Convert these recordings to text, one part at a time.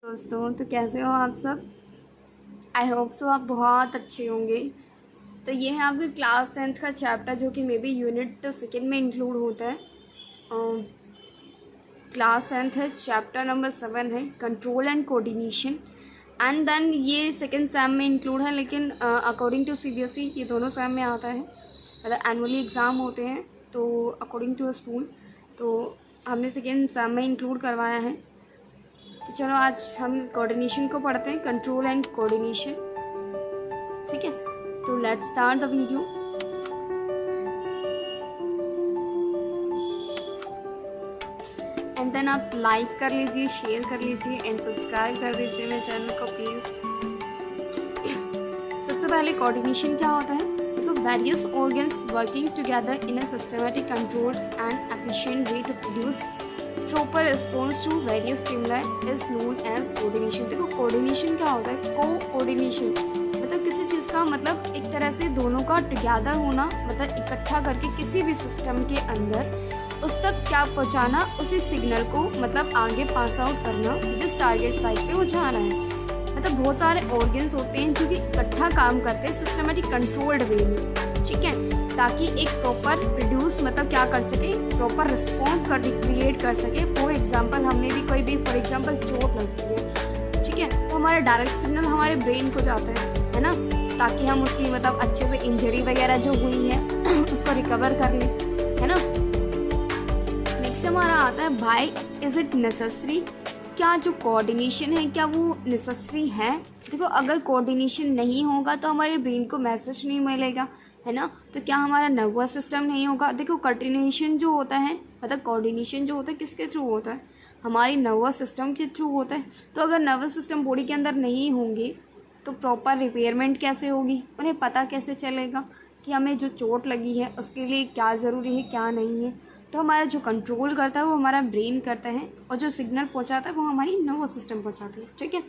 दोस्तों, तो कैसे हो आप सब। आई होप सो आप बहुत अच्छे होंगे। तो ये है आपके क्लास 10th का चैप्टर जो कि मे बी यूनिट सेकेंड में इंक्लूड होता है। क्लास 10th है, चैप्टर नंबर 7 है control and coordination. And then ये सेकेंड सेम में इंक्लूड है, लेकिन अकॉर्डिंग टू सीबीएसई ये दोनों सेम में आता है। मतलब एनुअली एग्ज़ाम होते हैं तो अकॉर्डिंग टू स्कूल, तो हमने सेकेंड सेम में इंक्लूड करवाया है। तो चलो आज हम कोऑर्डिनेशन को पढ़ते हैं, कंट्रोल एंड कोऑर्डिनेशन। ठीक है, तो let's start the video. And then आप लाइक कर लीजिए, शेयर कर लीजिए एंड सब्सक्राइब कर दीजिए मेरे चैनल को प्लीज़। सबसे पहले कोऑर्डिनेशन क्या होता है? देखो, various organs working together in a systematic control and efficient way to produce proper response to various stimuli is known as coordination. देखो, कोऑर्डिनेशन क्या होता है? कोऑर्डिनेशन मतलब किसी चीज़ का मतलब एक तरह से दोनों का टुगेदर होना, मतलब इकट्ठा करके किसी भी सिस्टम के अंदर उस तक क्या पहुंचाना, उसी सिग्नल को मतलब आगे पास आउट करना जिस टारगेट साइट पे वो जाना है। मतलब बहुत सारे ऑर्गन्स होते हैं जो कि इकट्ठा काम करते हैं सिस्टमेटिक कंट्रोल्ड वे में, ठीक है, ताकि एक प्रॉपर प्रोड्यूस मतलब क्या कर सके, प्रॉपर रिस्पॉन्स कर क्रिएट कर सके। फॉर एग्जांपल हमने भी कोई भी फॉर एग्जांपल चोट लगती है, ठीक है, तो हमारा डायरेक्ट सिग्नल हमारे ब्रेन को जाता है ना, ताकि हम उसकी मतलब अच्छे से इंजरी वगैरह जो हुई है उसको रिकवर कर लें, है ना। नेक्स्ट हमारा आता है बाय इज इट नेसेसरी। क्या जो कोऑर्डिनेशन है क्या वो नेसेसरी है? देखो, अगर कोऑर्डिनेशन नहीं होगा तो हमारे ब्रेन को मैसेज नहीं मिलेगा, है ना, तो क्या हमारा नर्वस सिस्टम नहीं होगा। देखो, कोऑर्डिनेशन जो होता है मतलब कोऑर्डिनेशन जो होता है किसके थ्रू होता है? हमारी नर्वस सिस्टम के थ्रू होता है। तो अगर नर्वस सिस्टम बॉडी के अंदर नहीं होंगे तो प्रॉपर रिपेयरमेंट कैसे होगी? उन्हें पता कैसे चलेगा कि हमें जो चोट लगी है उसके लिए क्या ज़रूरी है क्या नहीं है? तो हमारा जो कंट्रोल करता है वो हमारा ब्रेन करता है, और जो सिग्नल पहुंचाता है वो हमारी नर्वस सिस्टम पहुंचाती है, ठीक है।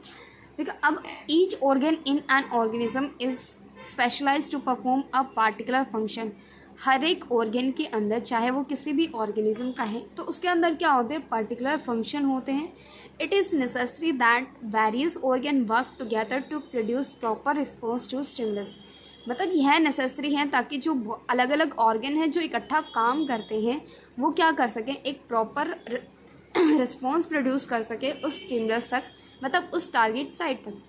देखो, अब each organ in an organism is specialised to perform a particular function. हर एक ऑर्गन के अंदर, चाहे वो किसी भी ऑर्गेनिज्म का है, तो उसके अंदर क्या होते हैं? पर्टिकुलर फंक्शन होते हैं। It is necessary that various organ work together to produce proper response to stimulus. मतलब यह नेसेसरी है ताकि जो अलग अलग ऑर्गन है जो इकट्ठा काम करते हैं वो क्या कर सकें, एक प्रॉपर रिस्पॉन्स प्रोड्यूस कर सके उस स्टिमुलस तक, मतलब उस टारगेट साइट तक।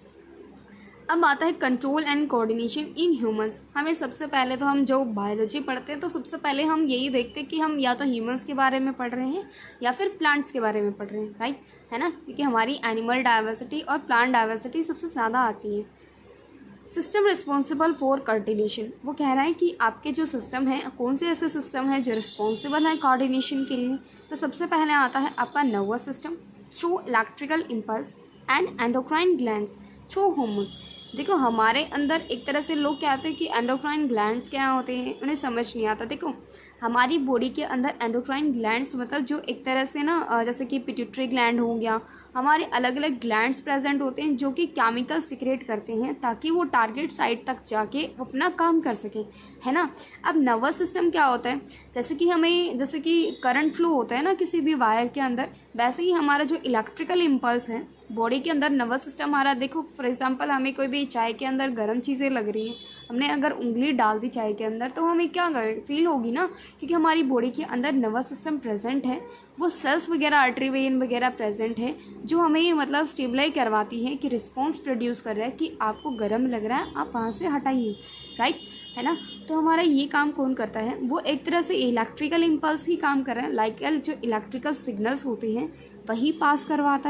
अब आता है control and coordination in humans. हमें सबसे पहले तो हम जो बायोलॉजी पढ़ते हैं तो सबसे पहले हम यही देखते हैं कि हम या तो ह्यूमंस के बारे में पढ़ रहे हैं या फिर प्लांट्स के बारे में पढ़ रहे हैं, राइट, है ना, क्योंकि हमारी एनिमल डाइवर्सिटी और प्लांट डाइवर्सिटी सबसे ज़्यादा आती है। सिस्टम रिस्पॉन्सिबल फॉर कोऑर्डिनेशन, वो कह रहा है कि आपके जो सिस्टम है, कौन से ऐसे सिस्टम है जो रिस्पॉन्सिबल है कोऑर्डिनेशन के लिए। तो सबसे पहले आता है आपका nervous system through electrical impulse and endocrine glands through homos. देखो, हमारे अंदर एक तरह से लोग कहते हैं कि एंडोक्राइन ग्लैंड्स क्या होते हैं, उन्हें समझ नहीं आता। देखो, हमारी बॉडी के अंदर एंडोक्राइन ग्लैंड्स मतलब जो एक तरह से ना जैसे कि पिट्यूटरी ग्लैंड हो गया, हमारे अलग अलग ग्लैंड्स प्रेजेंट होते हैं जो कि केमिकल सिक्रेट करते हैं ताकि वो टारगेट साइट तक जाके अपना काम कर सकें, है ना। अब नर्वस सिस्टम क्या होता है? जैसे कि करंट फ्लो होता है ना किसी भी वायर के अंदर, वैसे ही हमारा जो इलेक्ट्रिकल इम्पल्स है बॉडी के अंदर नर्वस सिस्टम हमारा। देखो, फॉर एग्जांपल हमें कोई भी चाय के अंदर गर्म चीज़ें लग रही हैं, हमने अगर उंगली डाल दी चाय के अंदर तो हमें क्या फील होगी ना, क्योंकि हमारी बॉडी के अंदर नर्वस सिस्टम प्रेजेंट है, वो सेल्स वगैरह आर्टरी वेन वगैरह प्रेजेंट है जो हमें मतलब स्टिमुलाई करवाती है कि रिस्पॉन्स प्रोड्यूस कर रहा है कि आपको गर्म लग रहा है, आप वहाँ से हटाइए, राइट, है ना। तो हमारा ये काम कौन करता है? वो एक तरह से इलेक्ट्रिकल इम्पल्स ही काम कर रहा है, लाइक जो इलेक्ट्रिकल सिग्नल्स होते हैं वही पास करवाता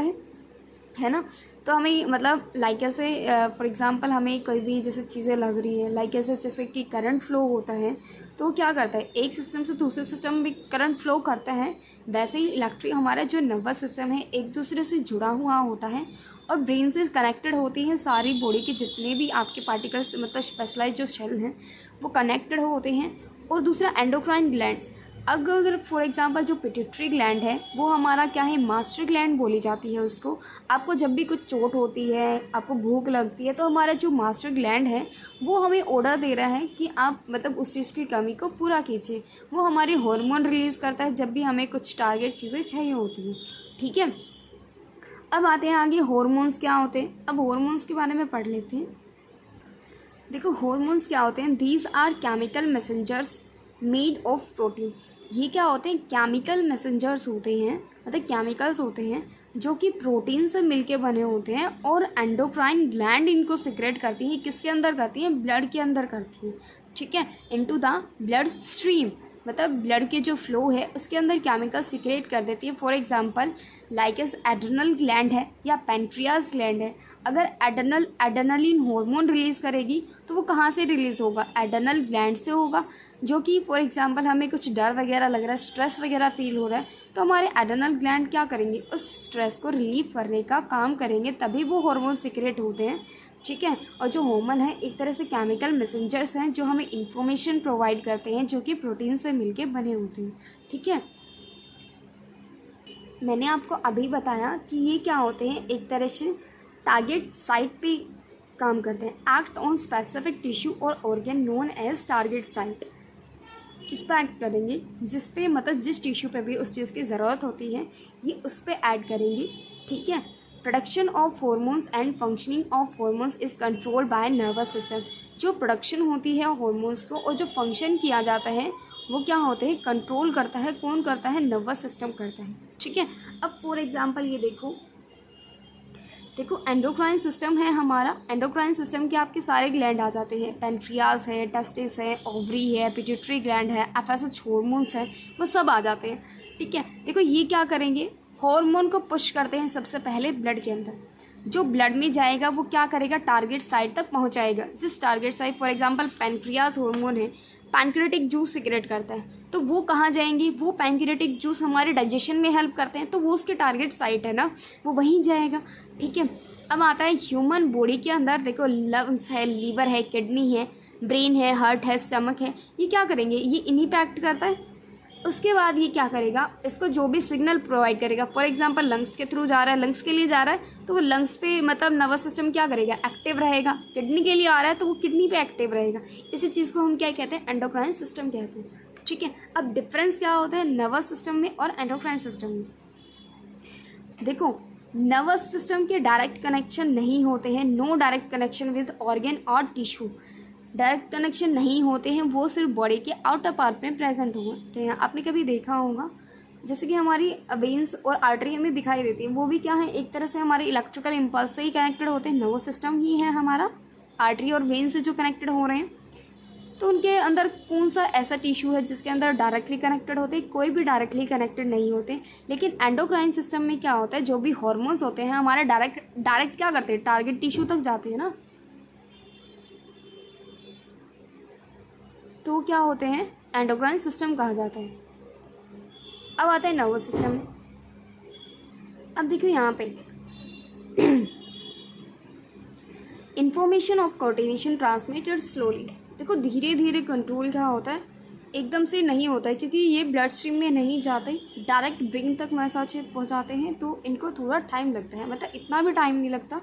है ना। तो हमें मतलब लाइक ऐसे फॉर एग्जांपल हमें कोई भी जैसे चीज़ें लग रही हैं, लाइक ऐसे जैसे कि करंट फ्लो होता है, तो क्या करता है, एक सिस्टम से दूसरे सिस्टम में करंट फ्लो करता है। वैसे ही इलेक्ट्रिक हमारा जो नर्वस सिस्टम है एक दूसरे से जुड़ा हुआ होता है और ब्रेन से कनेक्टेड होती हैं सारी बॉडी के जितने भी आपके पार्टिकल्स, मतलब स्पेशलाइज जो सेल हैं वो कनेक्टेड होते हैं। और दूसरा एंडोक्राइन ग्लैंड्स, अगर फॉर एग्जांपल जो पिट्यूटरी ग्लैंड है वो हमारा क्या है, मास्टर ग्लैंड बोली जाती है उसको। आपको जब भी कुछ चोट होती है, आपको भूख लगती है, तो हमारा जो मास्टर ग्लैंड है वो हमें ऑर्डर दे रहा है कि आप मतलब उस चीज़ की कमी को पूरा कीजिए। वो हमारे हार्मोन रिलीज़ करता है जब भी हमें कुछ टारगेट चीज़ें चाहिए होती हैं, ठीक है। अब आते हैं आगे हॉर्मोन्स क्या होते हैं। अब हॉर्मोन्स के बारे में पढ़ लेते हैं। देखो हॉर्मोन्स क्या होते हैं, these are chemical messengers made of protein. ये क्या होते हैं, केमिकल मैसेंजर्स होते हैं, मतलब केमिकल्स होते हैं जो कि प्रोटीन से मिलके बने होते हैं और एंडोक्राइन ग्लैंड इनको सिक्रेट करती है। किसके अंदर करती हैं, ब्लड के अंदर करती हैं, ठीक है, इनटू द ब्लड स्ट्रीम, मतलब ब्लड के जो फ्लो है उसके अंदर केमिकल सिक्रेट कर देती है। For example like S adrenal gland है या पेंक्रियाज ग्लैंड है, अगर एड्रेनलिन हार्मोन रिलीज़ करेगी तो वो कहाँ से रिलीज़ होगा, एड्रेनल ग्लैंड से होगा। जो कि फॉर एग्जांपल हमें कुछ डर वगैरह लग रहा है, स्ट्रेस वगैरह फील हो रहा है, तो हमारे एड्रेनल ग्लैंड क्या करेंगे, उस स्ट्रेस को रिलीव करने का काम करेंगे, तभी वो हार्मोन सिक्रेट होते हैं, ठीक है। और जो हार्मोन है एक तरह से केमिकल मैसेंजर्स हैं जो हमें इंफॉर्मेशन प्रोवाइड करते हैं, जो कि प्रोटीन से मिलके बने होते हैं, ठीक है। मैंने आपको अभी बताया कि ये क्या होते हैं, एक तरह से टारगेट साइट पे काम करते हैं, एक्ट ऑन स्पेसिफिक टिश्यू और organ known as target site. किस पे एक्ट करेंगे, जिस पे मतलब जिस टिश्यू पे भी उस चीज़ की ज़रूरत होती है ये उस पर ऐड करेंगे, ठीक है। Production of hormones and functioning of hormones is controlled by nervous system. जो प्रोडक्शन होती है हॉर्मोन्स को और जो फंक्शन किया जाता है वो क्या होते हैं, कंट्रोल करता है, कौन करता है, नर्वस सिस्टम करता है, ठीक है। अब फॉर एग्जांपल ये देखो एंडोक्राइन सिस्टम है हमारा, एंडोक्राइन सिस्टम के आपके सारे ग्लैंड आ जाते हैं, पेनक्रियाज है, टेस्टिस है, ओवरी है, पिट्यूटरी ग्लैंड है, एफएसएच हार्मोन्स है, वो सब आ जाते हैं, ठीक है। देखो ये क्या करेंगे, हार्मोन को पुश करते हैं सबसे पहले ब्लड के अंदर, जो ब्लड में जाएगा वो क्या करेगा, टारगेट साइट तक पहुंचाएगा। जिस target site for example pancreas hormone है, पैनक्रेटिक जूस सिक्रेट करता है, तो वो कहाँ जाएंगी, वो पैनक्रेटिक जूस हमारे डाइजेशन में हेल्प करते हैं, तो वो उसके टारगेट साइट है ना, वो वहीं जाएगा, ठीक है। अब आता है ह्यूमन बॉडी के अंदर, देखो लंग्स है, लीवर है, किडनी है, ब्रेन है, हार्ट है, स्टमक है, ये क्या करेंगे, ये इन्हीं पे एक्ट करता है। उसके बाद ये क्या करेगा, इसको जो भी सिग्नल प्रोवाइड करेगा, फॉर एग्जांपल लंग्स के थ्रू जा रहा है, लंग्स के लिए जा रहा है तो वो लंग्स पे मतलब नर्वस सिस्टम क्या करेगा, एक्टिव रहेगा। किडनी के लिए आ रहा है तो वो किडनी पे एक्टिव रहेगा। इसी चीज़ को हम क्या कहते हैं, एंडोक्राइन सिस्टम कहते हैं, ठीक है। अब डिफरेंस क्या होता है नर्वस सिस्टम में और एंडोक्राइन सिस्टम में। देखो नर्वस सिस्टम के डायरेक्ट कनेक्शन नहीं होते हैं, no direct connection with organ और टिश्यू, डायरेक्ट कनेक्शन नहीं होते हैं, वो सिर्फ बॉडी के आउटर पार्ट में प्रेजेंट होते हैं। आपने कभी देखा होगा जैसे कि हमारी वेन्स और आर्टरी हमें दिखाई देती है, वो भी क्या है, एक तरह से हमारे इलेक्ट्रिकल इम्पल्स से ही कनेक्टेड होते हैं, नर्वस सिस्टम ही है हमारा, आर्टरी और वेन से जो कनेक्टेड हो रहे हैं। तो उनके अंदर कौन सा ऐसा टिश्यू है जिसके अंदर डायरेक्टली कनेक्टेड होते हैं, कोई भी डायरेक्टली कनेक्टेड नहीं होते। लेकिन एंडोक्राइन सिस्टम में क्या होता है, जो भी हार्मोन्स होते हैं हमारे डायरेक्ट क्या करते हैं, टारगेट टिश्यू तक जाते हैं ना, तो क्या होते हैं, एंडोक्राइन सिस्टम कहा जाता है। अब आता है नर्वस सिस्टम। अब देखो यहाँ पे information of coordination transmitted slowly. देखो धीरे धीरे कंट्रोल क्या होता है, एकदम से नहीं होता है, क्योंकि ये ब्लड स्ट्रीम में नहीं जाते, डायरेक्ट ब्रेन तक मैसेज पहुँचाते हैं, तो इनको थोड़ा टाइम लगता है, मतलब इतना भी टाइम नहीं लगता।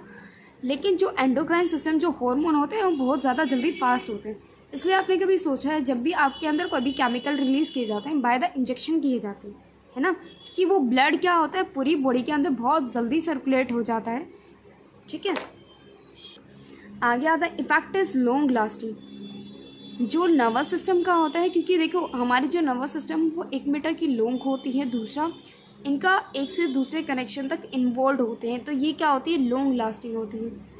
लेकिन जो एंडोक्राइन सिस्टम जो हार्मोन होते हैं वो बहुत ज़्यादा जल्दी फास्ट होते हैं। इसलिए आपने कभी सोचा है जब भी आपके अंदर कोई भी केमिकल रिलीज़ किए जाते हैं बाय द इंजेक्शन किए जाते हैं, है ना, क्योंकि वो ब्लड क्या होता है पूरी बॉडी के अंदर बहुत जल्दी सर्कुलेट हो जाता है, ठीक है। आगे आता है इफेक्ट इज लॉन्ग लास्टिंग। जो नर्वस सिस्टम का होता है, क्योंकि देखो हमारी जो नर्वस सिस्टम वो 1 मीटर की लॉन्ग होती है, दूसरा इनका एक से दूसरे कनेक्शन तक इन्वॉल्व होते हैं, तो ये क्या होती है, लॉन्ग लास्टिंग होती है।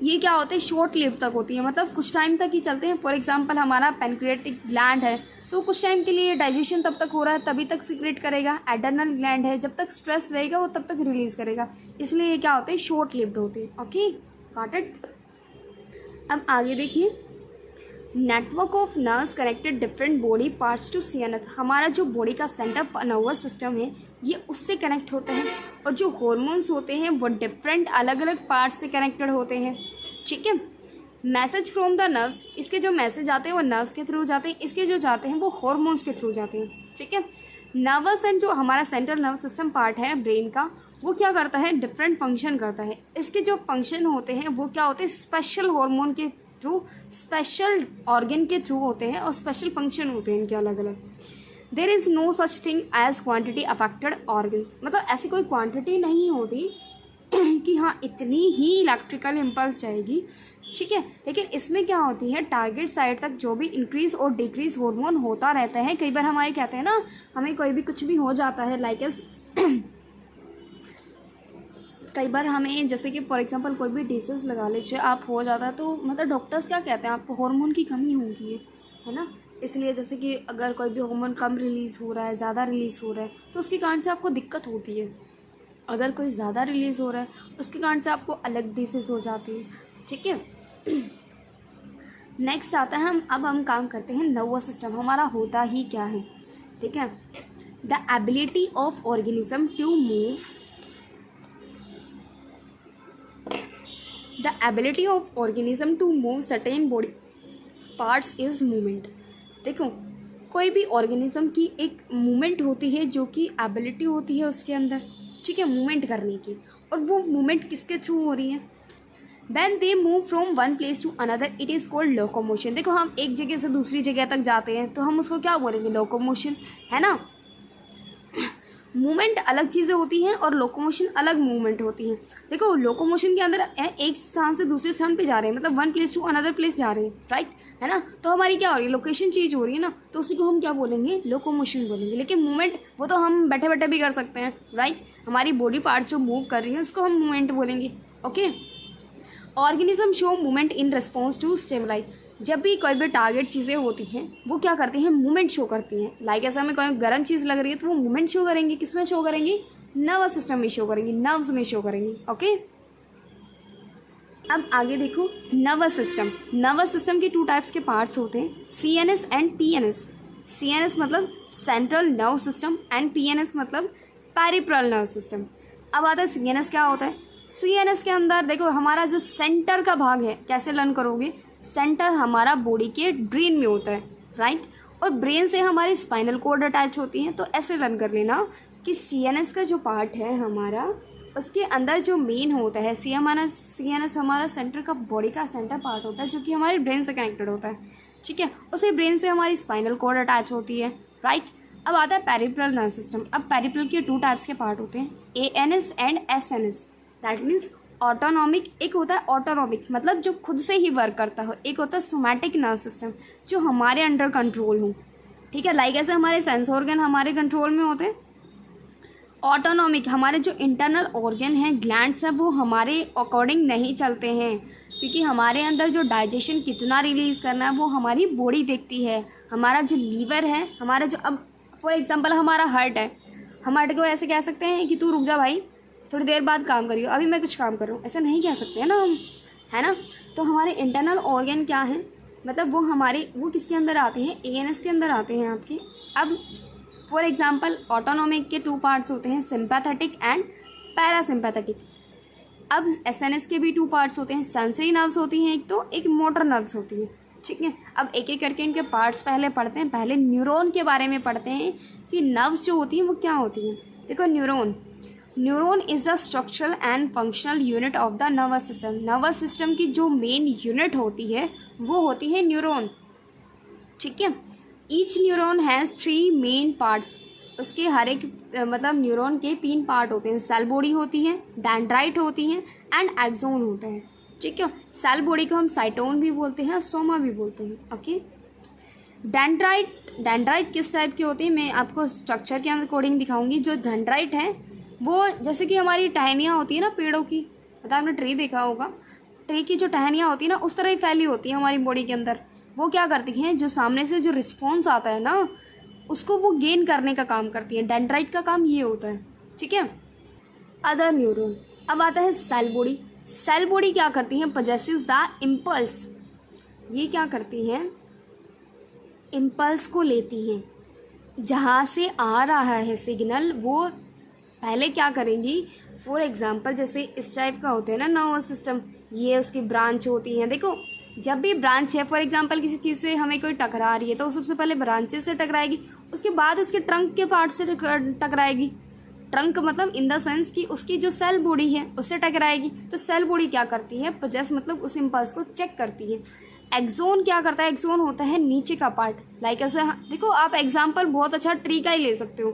ये क्या होते हैं, शॉर्ट लिव तक होती है, मतलब कुछ टाइम तक ही चलते हैं। फॉर एग्जांपल हमारा पैनक्रियाटिक ग्लैंड है तो कुछ टाइम के लिए डाइजेशन तब तक हो रहा है तभी तक सिक्रेट करेगा। एड्रेनल ग्लैंड है, जब तक स्ट्रेस रहेगा वो तब तक रिलीज करेगा, इसलिए ये क्या होते हैं, शॉर्ट लिव्ड होते हैं। Okay, got it. अब आगे देखिए, network of nerves connected different body parts to CNS. हमारा जो बॉडी का सेंटर नर्वस सिस्टम है ये उससे कनेक्ट होता है, और जो हॉर्मोन्स होते हैं वो डिफरेंट अलग अलग पार्ट से कनेक्टेड होते हैं, ठीक है। मैसेज फ्रॉम द नर्व्स, इसके जो मैसेज आते हैं वो नर्व्स के थ्रू जाते हैं, इसके जो जाते हैं वो हॉर्मोन्स के थ्रू जाते हैं, ठीक है। नर्वस एंड जो हमारा सेंट्रल नर्वस सिस्टम पार्ट है ब्रेन का, वो क्या करता है, डिफरेंट फंक्शन करता है। इसके जो फंक्शन होते हैं वो क्या होते हैं, स्पेशल हार्मोन के थ्रू, स्पेशल ऑर्गन के थ्रू होते हैं, और स्पेशल फंक्शन होते हैं इनके अलग अलग। There is no such thing as quantity affected organs, मतलब ऐसी कोई क्वांटिटी नहीं होती कि हाँ इतनी ही इलेक्ट्रिकल इम्पल्स जाएगी, ठीक है। लेकिन इसमें क्या होती है, टारगेट साइड तक जो भी इंक्रीज और डिक्रीज हार्मोन होता रहता है। कई बार हमारे कहते हैं ना, हमें कोई भी कुछ भी हो जाता है लाइक एस कई बार हमें जैसे कि फॉर एग्जांपल कोई भी डिजीज़ लगा लीजिए आप हो जाता है, तो मतलब डॉक्टर्स क्या कहते हैं, आपको हार्मोन की कमी होगी, है ना। इसलिए जैसे कि अगर कोई भी हार्मोन कम रिलीज़ हो रहा है, ज़्यादा रिलीज़ हो रहा है, तो उसके कारण से आपको दिक्कत होती है। अगर कोई ज़्यादा रिलीज़ हो रहा है उसके कारण से आपको अलग डिजीज़ हो जाती है, ठीक है। नेक्स्ट आता है अब हम काम करते हैं नर्वस सिस्टम हमारा होता ही क्या है, ठीक है। The ability of organism to move, the ability of organism to move certain body parts is movement. देखो कोई भी ऑर्गेनिज्म की एक मूवमेंट होती है, जो कि एबिलिटी होती है उसके अंदर, ठीक है, मूवमेंट करने की, और वो मूवमेंट किसके थ्रू हो रही है, When they move from one place to another, it is called locomotion। देखो हम एक जगह से दूसरी जगह तक जाते हैं तो हम उसको क्या बोलेंगे, लोकोमोशन, है ना। मूवमेंट अलग चीज़ें होती हैं और लोकोमोशन अलग मूवमेंट होती हैं। देखो लोकोमोशन के अंदर एक स्थान से दूसरे स्थान पे जा रहे हैं, मतलब one place to another place जा रहे हैं, राइट, है ना। तो हमारी क्या हो रही है, लोकेशन चेंज हो रही है ना, तो उसी को हम क्या बोलेंगे, लोकोमोशन बोलेंगे। लेकिन मूवमेंट वो तो हम बैठे बैठे भी कर सकते हैं, राइट। हमारी बॉडी पार्ट जो मूव कर रही है उसको हम मूवमेंट बोलेंगे, okay. Organism show movement in response to stimuli. जब भी कोई भी टारगेट चीज़ें होती हैं वो क्या करती हैं, मूवमेंट शो करती हैं। लाइक ऐसा हमें कोई गर्म चीज़ लग रही है तो वो मूवमेंट शो करेंगे, किस में शो करेंगे, नर्वस सिस्टम में शो करेंगे, नर्व्स में शो करेंगे, ओके। अब आगे देखो नर्वस सिस्टम। नर्वस सिस्टम के टू टाइप्स के पार्ट्स होते हैं, CNS एंड PNS। CNS मतलब central nerve system and PNS मतलब पेरिफेरल नर्व सिस्टम। अब आता है CNS क्या होता है। CNS के अंदर देखो हमारा जो सेंटर का भाग है, कैसे लर्न करोगे, सेंटर हमारा बॉडी के ब्रेन में होता है, राइट, और ब्रेन से हमारी स्पाइनल कॉर्ड अटैच होती हैं। तो ऐसे लर्न कर लेना कि CNS का जो पार्ट है हमारा, उसके अंदर जो मेन होता है CNS हमारा सेंटर का, बॉडी का सेंटर पार्ट होता है जो कि हमारे ब्रेन से कनेक्टेड होता है, ठीक है। उसी ब्रेन से हमारी स्पाइनल कॉर्ड अटैच होती है, राइट। अब आता है पेरिफेरल नर्व सिस्टम। अब पेरिफेरल के टू टाइप्स के पार्ट होते हैं, ANS and SNS। That means autonomic, एक होता है ऑटोनॉमिक मतलब जो खुद से ही वर्क करता हो, एक होता है सोमैटिक नर्व सिस्टम जो हमारे अंडर कंट्रोल हो, ठीक है। लाइक ऐसे हमारे सेंस ऑर्गन हमारे कंट्रोल में होते हैं। ऑटोनॉमिक हमारे जो इंटरनल ऑर्गन हैं, ग्लैंड्स हैं, वो हमारे अकॉर्डिंग नहीं चलते हैं, क्योंकि हमारे अंदर जो डाइजेशन कितना रिलीज़ करना है वो हमारी बॉडी देखती है। हमारा जो लीवर है, हमारा जो, अब फॉर एग्जांपल हमारा हार्ट है, हम हार्ट को ऐसे कह सकते हैं कि तू रुक जा भाई, थोड़ी देर बाद काम करियो, अभी मैं कुछ काम कर रहा हूँ, ऐसा नहीं कह सकते हैं ना हम, है ना। तो हमारे इंटरनल ऑर्गन क्या है, मतलब वो किसके अंदर आते हैं, ANS के अंदर आते हैं आपके। अब फॉर एग्जांपल ऑटोनॉमिक के टू पार्ट्स होते हैं, सिंपैथेटिक एंड पैरासिम्पैथेटिक। अब SNS के भी टू पार्ट्स होते हैं, सेंसरी नर्व्स होती हैं एक, तो एक मोटर नर्व्स होती है, ठीक है। अब एक एक करके इनके पार्ट्स पहले पढ़ते हैं। पहले न्यूरॉन के बारे में पढ़ते हैं कि नर्व्स जो होती हैं वो क्या होती हैं। देखो neuron is the structural and functional unit of the nervous system. Nervous system की जो मेन यूनिट होती है वो होती है न्यूरॉन, ठीक है। Each neuron has 3 main parts. उसके हर एक मतलब न्यूरॉन के 3 पार्ट होते हैं, सेल बॉडी होती है, डेंड्राइट होती है एंड एक्सोन होता है, ठीक है। सेल बॉडी को हम साइटोन भी बोलते हैं, सोमा भी बोलते हैं, ओके। डेंड्राइट किस टाइप के होते हैं मैं आपको स्ट्रक्चर के अकॉर्डिंग दिखाऊंगी। जो डेंड्राइट है वो जैसे कि हमारी टहनियाँ होती है ना पेड़ों की, मतलब आपने ट्री देखा होगा, ट्री की जो टहनियाँ होती है ना उस तरह ही फैली होती है हमारी बॉडी के अंदर। वो क्या करती हैं, जो सामने से जो रिस्पॉन्स आता है ना उसको वो गेन करने का काम करती है। डेंड्राइट का काम ये होता है, ठीक है। Other neuron. अब आता है सेल बॉडी। सेल बॉडी क्या करती है, पोजेसेस द इम्पल्स। ये क्या करती हैं, इम्पल्स को लेती हैं, जहाँ से आ रहा है सिग्नल वो पहले क्या करेंगी। फॉर एग्जांपल जैसे इस टाइप का होता है ना नर्वस सिस्टम, ये उसकी ब्रांच होती हैं। देखो जब भी ब्रांच है, फॉर एग्जांपल किसी चीज़ से हमें कोई टकरा रही है तो सबसे पहले ब्रांचेस से टकराएगी, उसके बाद उसके ट्रंक के पार्ट से टकराएगी। ट्रंक मतलब इन द सेंस कि उसकी जो सेल बॉडी है उससे टकराएगी। तो सेल बॉडी क्या करती है, पोजेस मतलब उस इम्पल्स को चेक करती है। एक्सोन क्या करता है, एक्सोन होता है नीचे का पार्ट, लाइक ऐसे देखो आप एग्जांपल बहुत अच्छा ट्री का ही ले सकते हो।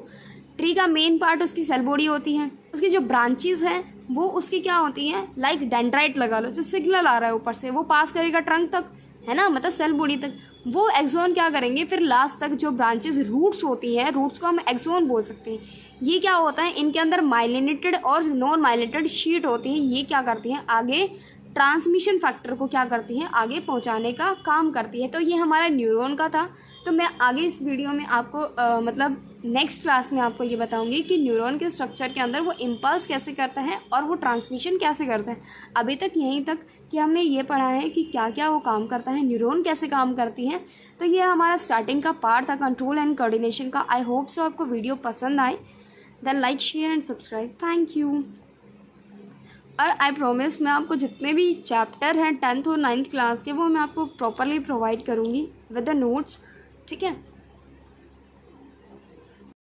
ट्री का मेन पार्ट उसकी सेल बॉडी होती है, उसकी जो ब्रांचेस हैं वो उसकी क्या होती हैं, लाइक डेंड्राइट लगा लो, जो सिग्नल आ रहा है ऊपर से वो पास करेगा ट्रंक तक, है ना, मतलब सेल बॉडी तक। वो एक्सोन क्या करेंगे फिर लास्ट तक, जो ब्रांचेस रूट्स होती हैं, रूट्स को हम एक्सोन बोल सकते हैं। ये क्या होता है, इनके अंदर माइलिनेटेड और नॉन माइलिनेटेड शीट होती है। ये क्या करती हैं, आगे ट्रांसमिशन फैक्टर को क्या करती हैं, आगे पहुंचाने का काम करती है। तो ये हमारा न्यूरॉन का था। तो मैं आगे इस वीडियो में आपको मतलब नेक्स्ट क्लास में आपको ये बताऊंगी कि न्यूरॉन के स्ट्रक्चर के अंदर वो इम्पल्स कैसे करता है और वो ट्रांसमिशन कैसे करता है। अभी तक यहीं तक कि हमने ये पढ़ा है कि क्या क्या वो काम करता है, न्यूरॉन कैसे काम करती हैं। तो ये हमारा स्टार्टिंग का पार्ट था कंट्रोल एंड कोऑर्डिनेशन का। आई होप सो आपको वीडियो पसंद आए। Then like share and subscribe. Thank you. और आई प्रॉमिस मैं आपको जितने भी चैप्टर हैं 10th और 9th क्लास के वो मैं आपको प्रॉपरली प्रोवाइड करूँगी विद द नोट्स, ठीक है।